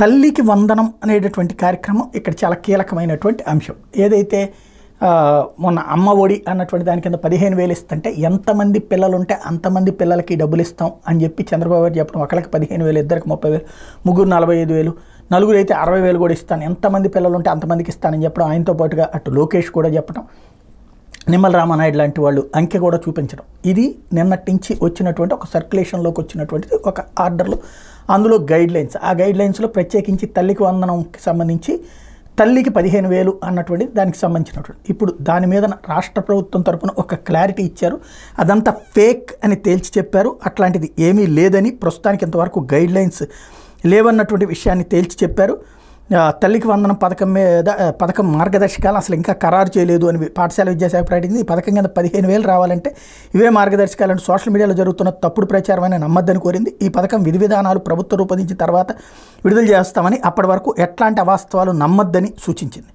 తల్లికి వందనం అనేటటువంటి కార్యక్రమం ఇక్కడ చాలా కీలకమైనటువంటి అంశం. ఏదైతే మొన్న అమ్మ ఒడి అన్నటువంటి దాని కింద 15,000 ఇస్తుంటే ఎంతమంది పిల్లలు ఉంటే అంతమంది పిల్లలకి డబ్బులు ఇస్తాం అని చెప్పి చంద్రబాబు గారు చెప్పడం, ఒకళ్ళకి 15,000, ఇద్దరికి 30,000, ముగ్గురు 45,000, నలుగురు అయితే 60,000 కూడా ఇస్తాను, ఎంతమంది పిల్లలు ఉంటే అంతమందికి ఇస్తానని చెప్పడం, ఆయనతో పాటుగా అటు లోకేష్ కూడా చెప్పడం, నిమ్మల రామానాయుడు లాంటి వాళ్ళు అంకె కూడా చూపించడం, ఇది నిన్నటి నుంచి వచ్చినటువంటి ఒక సర్క్యులేషన్లోకి వచ్చినటువంటిది ఒక ఆర్డర్లు, అందులో గైడ్లైన్స్. ఆ గైడ్లైన్స్లో ప్రత్యేకించి తల్లికి వందనంకి సంబంధించి తల్లికి 15,000 అన్నటువంటిది దానికి సంబంధించినటువంటి. ఇప్పుడు దాని మీద రాష్ట్ర ప్రభుత్వం తరపున ఒక క్లారిటీ ఇచ్చారు, అదంతా ఫేక్ అని తేల్చి చెప్పారు, అట్లాంటిది ఏమీ లేదని, ప్రస్తుతానికి ఇంతవరకు గైడ్లైన్స్ లేవన్నటువంటి విషయాన్ని తేల్చి చెప్పారు. తల్లికి వందనం పథకం మార్గదర్శకాలు అసలు ఇంకా ఖరారు చేయలేదు అని పాఠశాల విద్యాశాఖ ప్రకటించింది. ఈ పథకం కింద 15,000 రావాలంటే ఇవే మార్గదర్శకాలను సోషల్ మీడియాలో జరుగుతున్న తప్పుడు ప్రచారమైన నమ్మద్దని కోరింది. ఈ పథకం విధి విధానాలు ప్రభుత్వం రూపొందించిన తర్వాత విడుదల చేస్తామని, అప్పటి వరకు ఎట్లాంటి అవాస్తవాలు నమ్మద్దని సూచించింది.